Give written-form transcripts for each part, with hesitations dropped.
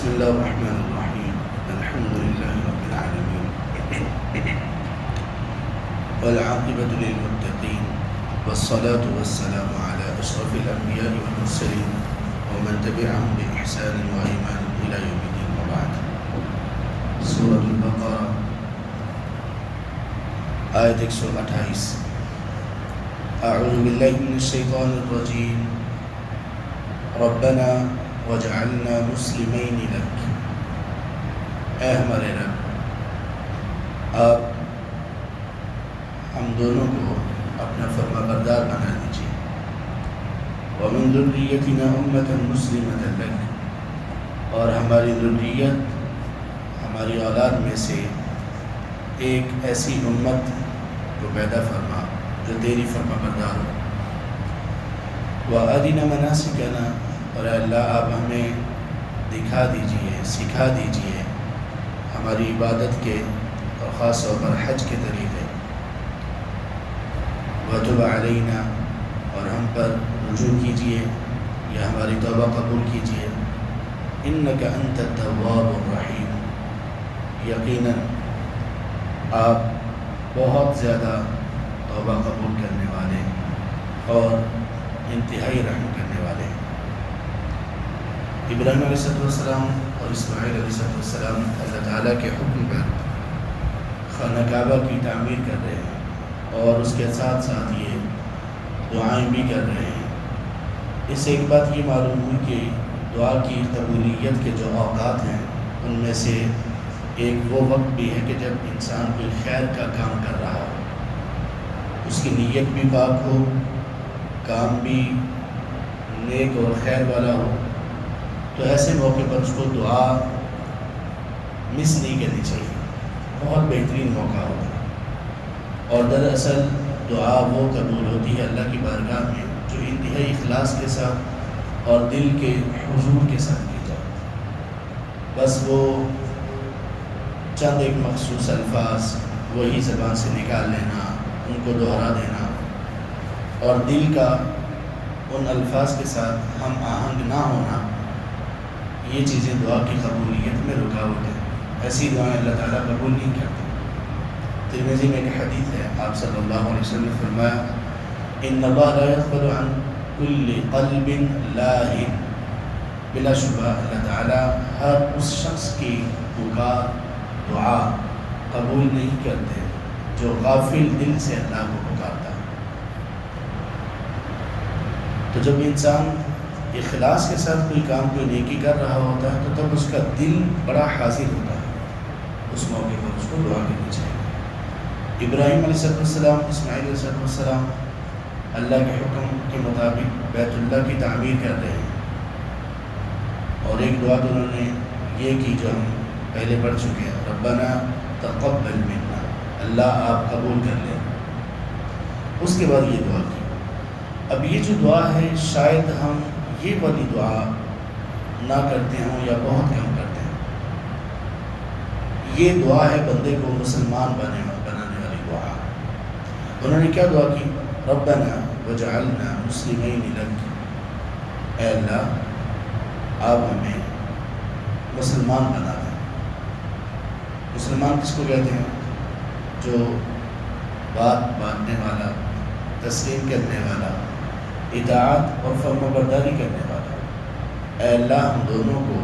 بسم الله الرحمن الرحيم. الحمد لله رب العالمين والعاقبة للمتقين والصلاة والسلام على أشرف الأنبياء والمرسلين ومن تبعهم بإحسان وإيمان إلى يوم الدين. وبعد. سورة البقرة آية 128. أعوذ بالله من الشيطان الرجيم. ربنا وجعلنا مسلمین لک. اے ہمارے رب، آپ ہم دونوں کو اپنا فرما بردار بنا دیجیے. ومن ذریتنا امۃ مسلمۃ لک، اور ہماری ذریت، ہماری اولاد میں سے ایک ایسی امت کو پیدا فرما جو تیری فرما بردار ہو. وَأَرِنَا مَنَاسِكَنَا، اور اللہ آپ ہمیں دکھا دیجئے، سکھا دیجئے ہماری عبادت کے اور خاص طور پر حج کے طریقے. وَتُبْ عَلَيْنَا، اور ہم پر رجوع کیجئے یا ہماری توبہ قبول کیجئے. إِنَّكَ أَنْتَ التَّوَّابُ الرَّحِيمُ، یقیناً آپ بہت زیادہ توبہ قبول کرنے والے اور انتہائی رحم کرنے والے ہیں. ابراہیم علیہ السلام اور اسماعیل علیہ السلام اللہ تعالیٰ کے حکم پر خانہ کعبہ کی تعمیر کر رہے ہیں اور اس کے ساتھ ساتھ یہ دعائیں بھی کر رہے ہیں. اس سے ایک بات یہ معلوم ہوئی کہ دعا کی قبولیت کے جو اوقات ہیں ان میں سے ایک وہ وقت بھی ہے کہ جب انسان کوئی خیر کا کام کر رہا ہو، اس کی نیت بھی پاک ہو، کام بھی نیک اور خیر والا ہو، تو ایسے موقع پر اس کو دعا مس نہیں کرنی چاہیے. بہت بہترین موقع ہوتا ہے. اور دراصل دعا وہ قبول ہوتی ہے اللہ کی بارگاہ میں جو انتہائی اخلاص کے ساتھ اور دل کے حضور کے ساتھ کی جائے. بس وہ چند ایک مخصوص الفاظ وہی زبان سے نکال لینا، ان کو دہرا دینا اور دل کا ان الفاظ کے ساتھ ہم آہنگ نہ ہونا، یہ چیزیں دعا کی قبولیت میں رکاوٹ ہے. ایسی دعائیں اللہ تعالیٰ قبول نہیں کرتے. ترمذی میں ایک حدیث ہے، آپ صلی اللہ علیہ وسلم نے فرمایا ان اللہ لا يقبل عن كل قلب لاہ، بلا شبہ اللہ تعالیٰ ہر اس شخص کی پکار دعا قبول نہیں کرتے جو غافل دل سے اللہ کو پکارتا ہے. تو جب انسان اخلاص کے ساتھ کوئی کام، کوئی نیکی کر رہا ہوتا ہے تو تب اس کا دل بڑا حاضر ہوتا ہے. اس موقع پر اس کو دعا کرنی چاہیے. ابراہیم علیہ السلام، اسماعیل علیہ السلام اللہ کے حکم کے مطابق بیت اللہ کی تعمیر کر رہے ہیں اور ایک دعا تو انہوں نے یہ کی جو ہم پہلے پڑھ چکے ہیں، ربنا تقبل منا، اللہ آپ قبول کر لیں. اس کے بعد یہ دعا کی. اب یہ جو دعا ہے شاید ہم یہ والی دعا نہ کرتے ہوں یا بہت کم کرتے ہیں. یہ دعا ہے بندے کو مسلمان بنانے والی دعا. انہوں نے کیا دعا کی؟ ربنا وجعلنا مسلمین لک، اے اللہ آپ ہمیں مسلمان بنا دیں. مسلمان کس کو کہتے ہیں؟ جو بات ماننے والا، تسلیم کرنے والا، اطاعت اور فرما برداری کرنے والا. اے اللہ ہم دونوں کو،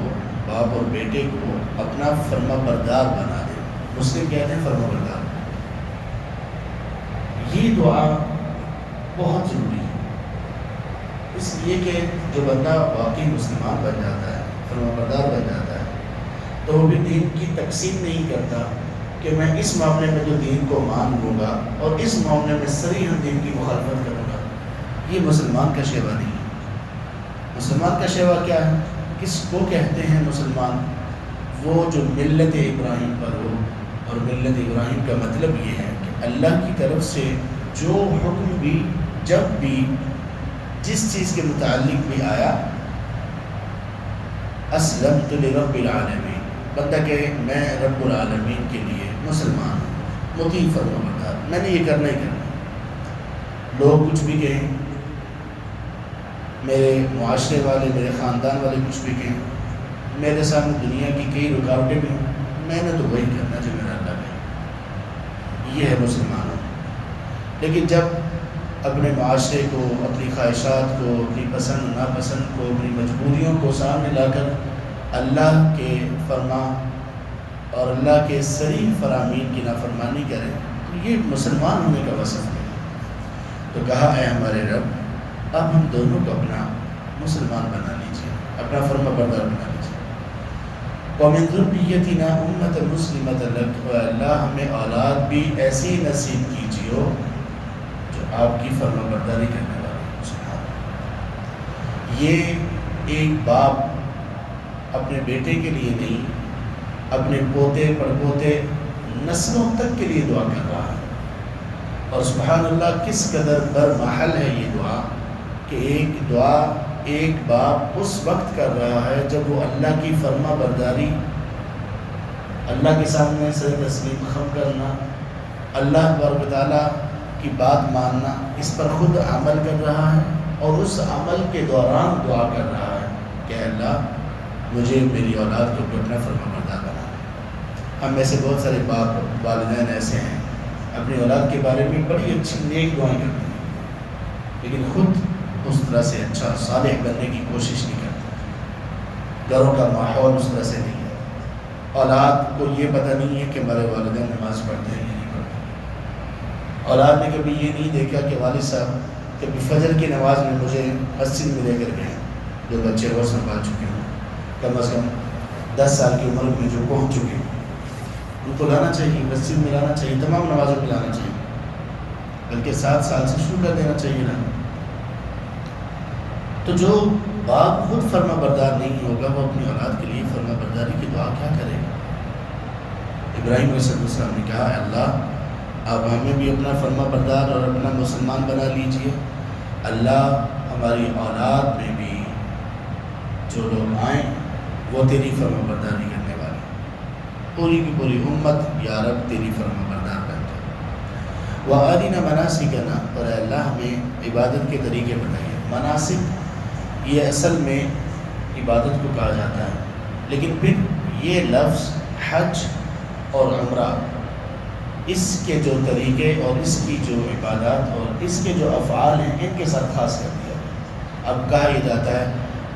باپ اور بیٹے کو اپنا فرما بردار بنا دے. مسلم کہتے ہیں فرما بردار. یہ دعا بہت ضروری ہے، اس لیے کہ جو بندہ واقعی مسلمان بن جاتا ہے، فرما بردار بن جاتا ہے، تو وہ بھی دین کی تقسیم نہیں کرتا کہ میں اس معاملے میں جو دین کو مان لوں گا اور اس معاملے میں صریحاً دین کی مخالفت کروں گا. یہ مسلمان کا شیوا نہیں ہے. مسلمان کا شیوا کیا ہے؟ کس کو کہتے ہیں مسلمان؟ وہ جو ملت ابراہیم پر ہو. اور ملت ابراہیم کا مطلب یہ ہے کہ اللہ کی طرف سے جو حکم بھی، جب بھی، جس چیز کے متعلق بھی آیا، اسلمت لرب العالمین، بندہ کہے میں رب العالمین کے لیے مسلمان ہوں، مطیع فرما بردار، میں نے یہ کرنا ہی کرنا. لوگ کچھ بھی کہیں، میرے معاشرے والے، میرے خاندان والے کچھ بھی کہیں، میرے سامنے دنیا کی کئی رکاوٹیں بھی ہوں، میں نے تو وہی کرنا جو میرا اللہ ہے۔ یہ ہے مسلمانوں۔ لیکن جب اپنے معاشرے کو، اپنی خواہشات کو، اپنی پسند ناپسند کو، اپنی مجبوریوں کو سامنے لا کر اللہ کے فرما اور اللہ کے صریح فرامین کی نافرمانی کریں تو یہ مسلمان ہونے کا وصف ہے۔ تو کہا اے ہمارے رب، اب ہم دونوں کو اپنا مسلمان بنا لیجیے، اپنا فرما بردار بنا لیجیے۔ وَمِن ذُرِّيَّتِنَا أُمَّةً مُسْلِمَةً لَكَ، اور اللہ ہمیں اولاد بھی ایسی نصیب کیجیے جو آپ کی فرما برداری کرنے والی۔ سبحان اللہ۔ یہ ایک باپ اپنے بیٹے کے لیے نہیں، اپنے پوتے پڑپوتے نسلوں تک کے لیے دعا کر رہا ہے۔ اور سبحان اللہ کس قدر برمحل ہے یہ دعا کہ ایک دعا ایک باپ اس وقت کر رہا ہے جب وہ اللہ کی فرما برداری، اللہ کے سامنے سر تسلیم خم کرنا، اللہ تبارک و تعالیٰ کی بات ماننا، اس پر خود عمل کر رہا ہے اور اس عمل کے دوران دعا کر رہا ہے کہ اللہ مجھے میری اولاد کو اپنا فرما بردار بنا۔ ہم میں سے بہت سارے باپ والدین ایسے ہیں اپنی اولاد کے بارے میں بڑی اچھی نیک دعائیں کرتے ہیں، لیکن خود اس طرح سے اچھا صالح بننے کی کوشش نہیں کرتے۔ گھروں کا ماحول اس طرح سے نہیں ہے۔ اولاد کو یہ پتہ نہیں ہے کہ ہمارے والدین نماز پڑھتے ہیں یا نہیں پڑھتے۔ اولاد نے کبھی یہ نہیں دیکھا کہ والد صاحب کبھی فجر کی نماز میں مجھے مسجد میں لے کر گئے، جو بچے اور سنبھال چکے ہوں، کم از کم 10 سال کی عمر میں جو پہنچ چکے ہیں، ان کو لانا چاہیے، مسجد میں لانا چاہیے، تمام نمازوں میں لانا چاہیے، بلکہ 7 سال سے شروع کر دینا چاہیے نا۔ تو جو باپ خود فرما بردار نہیں ہوگا وہ اپنی اولاد کے لیے فرما برداری کی دعا کیا کرے گا؟ ابراہیم علیہ السلام نے کہا اے اللہ آپ ہمیں بھی اپنا فرما بردار اور اپنا مسلمان بنا لیجئے، اللہ ہماری اولاد میں بھی جو لوگ آئیں وہ تیری فرما برداری کرنے والے، پوری کی پوری امت یا رب تیری فرما بردار بن جائے۔ وَأَرِنَا مَنَاسِكَنَا، اور اے اللہ ہمیں عبادت کے طریقے بتائیے۔ مناسک یہ اصل میں عبادت کو کہا جاتا ہے، لیکن پھر یہ لفظ حج اور عمرہ، اس کے جو طریقے اور اس کی جو عبادات اور اس کے جو افعال ہیں ان کے ساتھ خاص کر دیا گیا۔ اب کہا یہ جاتا ہے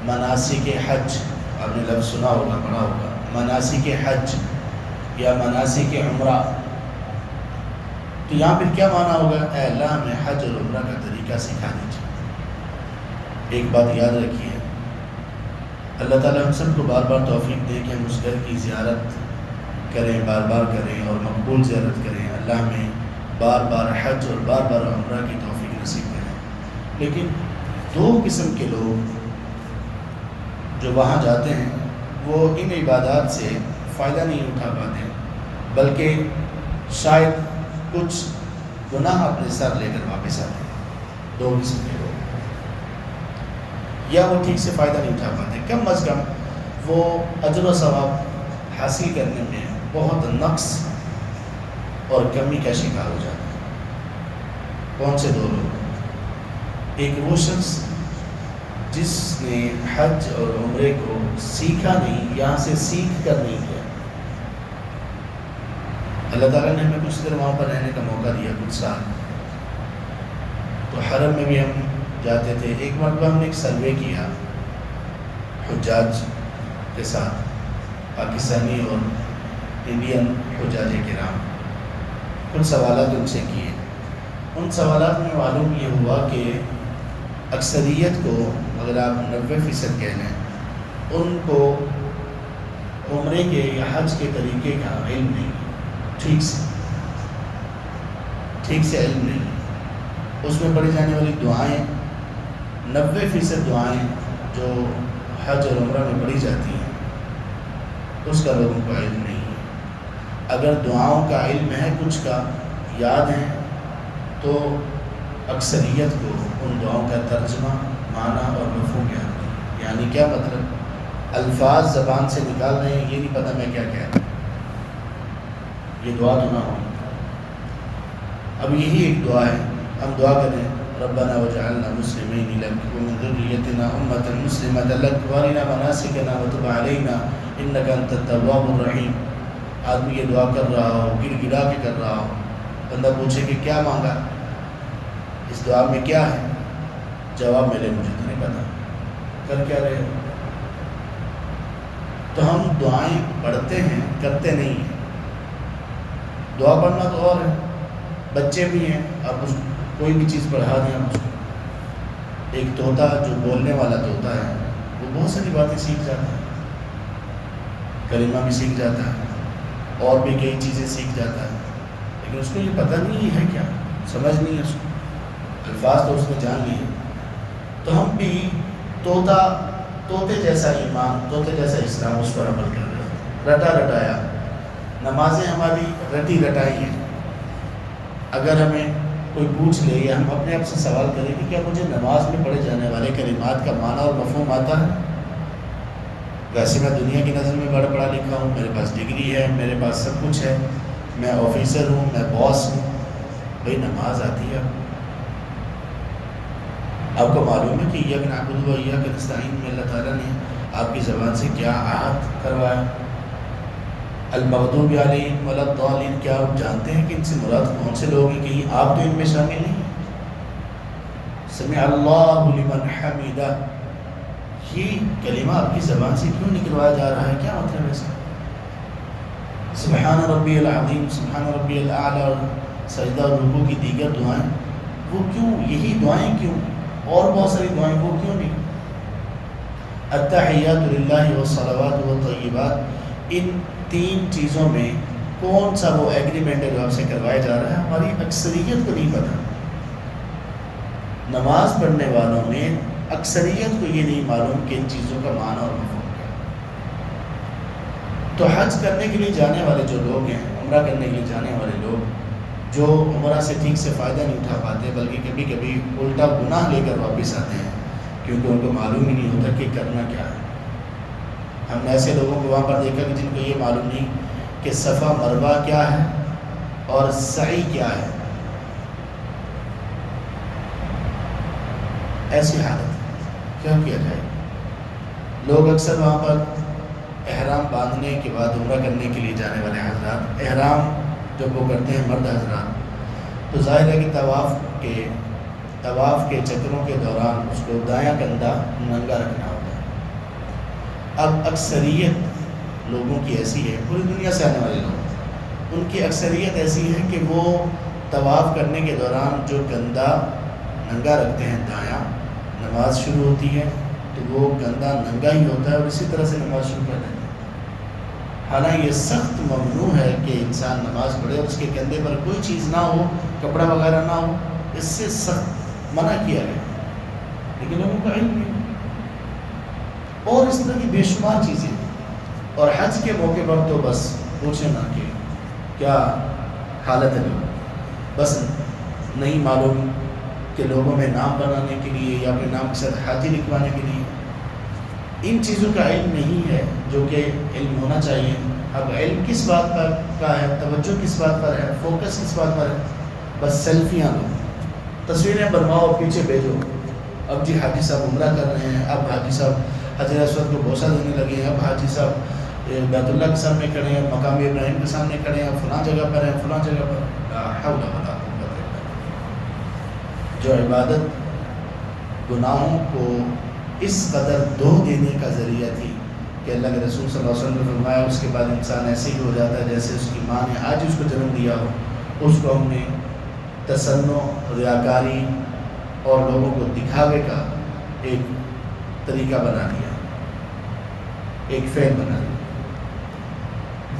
مناسک حج، آپ نے لفظ سنا ہوگا پڑھا ہوگا، مناسک حج یا مناسک عمرہ، تو یہاں پھر کیا معنی ہوگا؟ اے اللہ ہمیں حج اور عمرہ کا طریقہ سکھا دیجیے۔ ایک بات یاد رکھیے، اللہ تعالیٰ ہم سب کو بار بار توفیق دے کہ ہم اس گھر کی زیارت کریں، بار بار کریں اور مقبول زیارت کریں۔ اللہ ہمیں بار بار حج اور بار بار عمرہ کی توفیق نصیب کریں۔ لیکن 2 قسم کے لوگ جو وہاں جاتے ہیں وہ ان عبادات سے فائدہ نہیں اٹھا پاتے، بلکہ شاید کچھ گناہ اپنے ساتھ لے کر واپس آتے ہیں۔ 2 قسم کے لوگ، یا وہ ٹھیک سے فائدہ نہیں اٹھا پاتے، کم از کم وہ اجر و ثواب حاصل کرنے میں بہت نقص اور کمی کا شکار ہو جاتا ہے۔ کون سے 2 لوگ؟ ایک وہ شخص جس نے حج اور عمرے کو سیکھا نہیں، یہاں سے سیکھ کر نہیں کیا۔ اللہ تعالیٰ نے ہمیں کچھ دیر وہاں پر رہنے کا موقع دیا، کچھ سال، تو حرم میں بھی ہم جاتے تھے۔ ایک مرتبہ ہم نے ایک سروے کیا حجاج کے ساتھ، پاکستانی اور انڈین حجاج کرام، کچھ سوالات ان سے کیے۔ ان سوالات میں معلوم یہ ہوا کہ اکثریت کو، اگر آپ 90% کہہ لیں، ان کو عمرے کے یا حج کے طریقے کا علم نہیں، ٹھیک سے علم نہیں۔ اس میں پڑھی جانے والی دعائیں، 90% دعائیں جو حج اور عمرہ میں پڑھی جاتی ہیں اس کا لوگوں کو علم نہیں ہے۔ اگر دعاؤں کا علم ہے، کچھ کا یاد ہے، تو اکثریت کو ان دعاؤں کا ترجمہ، معنی اور مفہوم یاد نہیں۔ یعنی کیا مطلب؟ الفاظ زبان سے نکال رہے ہیں، یہ نہیں پتہ میں کیا کہہ رہا ہوں، یہ دعا تو نہ ہو۔ اب یہی ایک دعا ہے، ہم دعا کریں ربنا وجعلنا مسلمين لك ومن ذريتنا أمة مسلمة لك وارنا مناسكنا وتب علينا إنك أنت التواب الرحیم. آدمی یہ دعا کر رہا ہو، گر گرا کے کر رہا ہو، بندہ پوچھے کہ کیا مانگا، اس دعا میں کیا ہے، جواب ملے مجھے تو نہیں پتا، کر کیا رہے ہو. تو ہم دعائیں پڑھتے ہیں، کرتے نہیں ہیں. دعا پڑھنا تو اور ہے، بچے بھی ہیں، آپ اس کوئی بھی چیز پڑھا دیں آپ اس کو. ایک طوطا جو بولنے والا طوطا ہے وہ بہت ساری باتیں سیکھ جاتا ہے، کلمہ بھی سیکھ جاتا ہے اور بھی کئی چیزیں سیکھ جاتا ہے، لیکن اس کو یہ پتہ نہیں ہے کیا، سمجھ نہیں ہے اس کو، الفاظ تو اس نے جان لیے. تو ہم بھی طوطے جیسا ایمان، طوطے جیسا اسلام اس پر عمل کر رہے ہیں. رٹا رٹایا نمازیں ہماری رٹی رٹائی ہیں. اگر ہمیں کوئی پوچھ لے یا ہم اپنے آپ سے سوال کریں کہ کیا مجھے نماز میں پڑھے جانے والے کلمات کا معنی اور مفہوم آتا ہے؟ ویسے میں دنیا کی نظر میں بڑا پڑھا لکھا ہوں، میرے پاس ڈگری ہے، میرے پاس سب کچھ ہے، میں آفیسر ہوں، میں باس ہوں، بھائی نماز آتی ہے؟ آپ کو معلوم ہے کہ ایاک نعبد و ایاک نستعین میں اللہ تعالیٰ نے آپ کی زبان سے کیا عہد کروایا؟ المغضوب علیہم ولا الضالین، کیا آپ جانتے ہیں کہ ان سے مراد کون سے لوگ ہیں؟ کہ آپ تو ان میں شامل نہیں ہیں. سمع اللہ لمن حمیدہ، یہ کلمہ آپ کی زبان سے کیوں نکلوایا جا رہا ہے؟ کیا مطلب ہے اس کا؟ سبحان ربی العظیم، سبحان ربی الاعلی اور سجدہ اور رکوع کی دیگر دعائیں، وہ کیوں یہی دعائیں کیوں؟ اور بہت ساری دعائیں وہ کیوں نہیں؟ التحیات للہ والصلوات والطیبات، ان تین چیزوں میں کون سا وہ ایگریمنٹ ہے جو آپ سے کروایا جا رہا ہے؟ ہماری اکثریت کو نہیں پتا. نماز پڑھنے والوں میں اکثریت کو یہ نہیں معلوم کہ ان چیزوں کا معنی اور مفہوم کیا ہے. تو حج کرنے کے لیے جانے والے جو لوگ ہیں، عمرہ کرنے کے لیے جانے والے لوگ جو عمرہ سے ٹھیک سے فائدہ نہیں اٹھا پاتے، بلکہ کبھی کبھی الٹا گناہ لے کر واپس آتے ہیں کیونکہ ان کو معلوم ہی نہیں ہوتا کہ کرنا کیا ہے. ہم نے ایسے لوگوں کو وہاں پر دیکھا کہ جن کو یہ معلوم نہیں کہ صفا مروہ کیا ہے اور سعی کیا ہے. ایسی حالت کیا کیا جائے؟ لوگ اکثر وہاں پر احرام باندھنے کے بعد عمرہ کرنے کے لیے جانے والے حضرات، احرام جب وہ کرتے ہیں مرد حضرات، تو ظاہر ہے کہ طواف کے چکروں کے دوران اس کو دایاں کندھا ننگا رکھنا ہوتا ہے. اب اکثریت لوگوں کی ایسی ہے، پوری دنیا سے آنے والے لوگ، ان کی اکثریت ایسی ہے کہ وہ طواف کرنے کے دوران جو کندھا ننگا رکھتے ہیں دایاں، نماز شروع ہوتی ہے تو وہ کندھا ننگا ہی ہوتا ہے اور اسی طرح سے نماز شروع کر دیتے ہیں. حالانکہ یہ سخت ممنوع ہے کہ انسان نماز پڑھے اور اس کے کندھے پر کوئی چیز نہ ہو، کپڑا وغیرہ نہ ہو، اس سے سخت منع کیا گیا، لیکن لوگوں کا علم نہیں. اور اس طرح کی بے شمار چیزیں. اور حج کے موقع پر تو بس پوچھیں نہ کہ کیا حالت ہے، بس نہیں معلوم کہ لوگوں میں نام بنانے کے لیے یا اپنے نام کے ساتھ حاجی لکھوانے کے لیے ان چیزوں کا علم نہیں ہے جو کہ علم ہونا چاہیے. اب علم کس بات پر کا ہے، توجہ کس بات پر ہے، فوکس کس بات پر ہے؟ بس سیلفیاں لو، تصویریں بنواؤ، پیچھے بھیجو. اب جی حاجی صاحب عمرہ کر رہے ہیں، اب حاجی صاحب حجر اسود کو بوسہ دینے لگے ہیں، اب حاجی صاحب بیت اللہ کے سامنے کھڑے ہیں، مقام ابراہیم کے سامنے کھڑے ہیں، فلاں جگہ پر ہیں، فلاں جگہ پر. لا حول ولا قوت الا باللہ. جو عبادت گناہوں کو اس قدر دھو دینے کا ذریعہ تھی کہ اللہ کے رسول صلی اللہ علیہ وسلم نے فرمایا اس کے بعد انسان ایسے ہی ہو جاتا ہے جیسے اس کی ماں نے آج اس کو جنم دیا ہو. اس کو ہم نے تصنع، ریاکاری اور لوگوں کو دکھاوے کا ایک طریقہ بنا دیا، ایک فعل بنا دیا.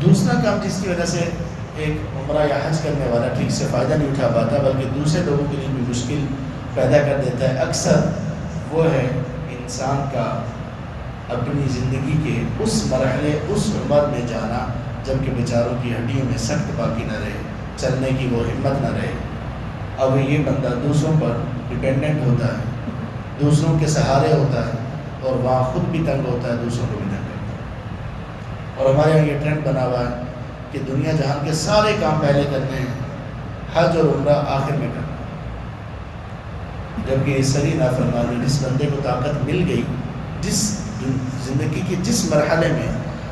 دوسرا کام جس کی وجہ سے ایک عمرہ یا حج کرنے والا ٹھیک سے فائدہ نہیں اٹھا پاتا بلکہ دوسرے لوگوں کے لیے بھی مشکل پیدا کر دیتا ہے اکثر، وہ ہے انسان کا اپنی زندگی کے اس مرحلے، اس عمر میں جانا جب کہ بیچاروں کی ہڈیوں میں سخت باقی نہ رہے، چلنے کی وہ ہمت نہ رہے. اب یہ بندہ دوسروں پر ڈپینڈنٹ ہوتا ہے، دوسروں کے سہارے ہوتا ہے اور وہاں خود بھی تنگ ہوتا ہے، دوسروں کو بھی تنگ کرتا ہے. اور ہمارے یہاں یہ ٹرینڈ بنا ہوا ہے کہ دنیا جہان کے سارے کام پہلے کرنے ہیں، حج اور عمرہ آخر میں کرنا. جبکہ یہ سری نافرمانی جس بندے کو طاقت مل گئی، جس زندگی کے جس مرحلے میں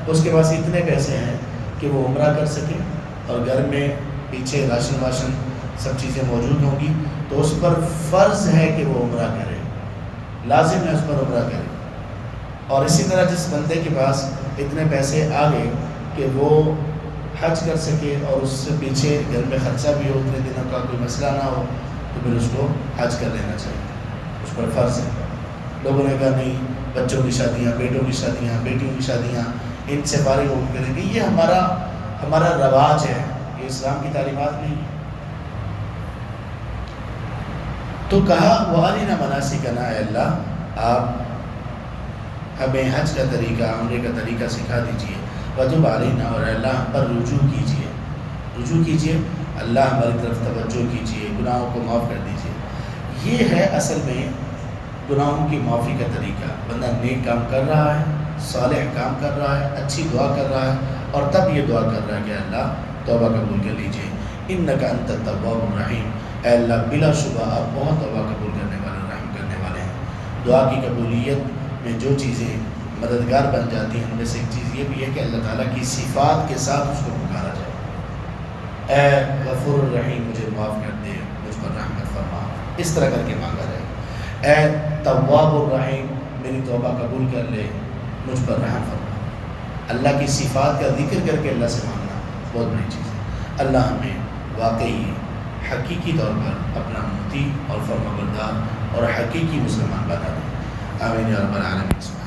اس کے پاس اتنے پیسے ہیں کہ وہ عمرہ کر سکے اور گھر میں پیچھے راشن واشن سب چیزیں موجود ہوں گی، تو اس پر فرض ہے کہ وہ عمرہ کرے، لازم ہے اس پر عمرہ کرے۔ اور اسی طرح جس بندے کے پاس اتنے پیسے آ گئے کہ وہ حج کر سکے اور اس سے پیچھے گھر میں خرچہ بھی ہو، اتنے دنوں کا کوئی مسئلہ نہ ہو، تو پھر اس کو حج کر لینا چاہیے، اس پر فرض ہے۔ لوگوں نے کہا نہیں، بچوں کی شادیاں، بیٹوں کی شادیاں، بیٹیوں کی شادیاں، ان سے فارغ ہو کریں گے، یہ ہمارا رواج ہے، یہ اسلام کی تعلیمات نہیں ہے۔ تو کہا وَأَرِنَا مَنَاسِكَنَا، اے اللہ آپ ہمیں حج کا طریقہ، عمرے کا طریقہ سکھا دیجئے، وَتُبْ عَلَيْنَا، اور اللہ ہم پر رجوع کیجئے، اللہ ہماری طرف توجہ کیجئے، گناہوں کو معاف کر دیجئے۔ یہ ہے اصل میں گناہوں کی معافی کا طریقہ۔ بندہ نیک کام کر رہا ہے، صالح کام کر رہا ہے، اچھی دعا کر رہا ہے، اور تب یہ دعا کر رہا ہے کہ اللہ توبہ قبول کر لیجئے، اِنَّكَ أَنْتَ التَّوَّابُ الرَّحِيمُ، اے اللہ بلا شبہ آپ بہت توبہ قبول کرنے والے، رحم کرنے والے ہیں۔ دعا کی قبولیت میں جو چیزیں مددگار بن جاتی ہیں ان میں سے ایک چیز یہ بھی ہے کہ اللہ تعالیٰ کی صفات کے ساتھ اس کو پکارا جائے، اے غفور الرحیم مجھے معاف کر دے، مجھ پر رحمت فرما، اس طرح کر کے مانگا جائے۔ اے تواب الرحیم میری توبہ قبول کر لے، مجھ پر رحم فرما۔ اللہ کی صفات کا ذکر کر کے اللہ سے مانگنا بہت بڑی چیز ہے۔ اللہ ہمیں واقعی حقیقی طور پر اپنا مطیع اور فرمانبردار اور حقیقی مسلمان بنا دے، آمین یا رب العالمین۔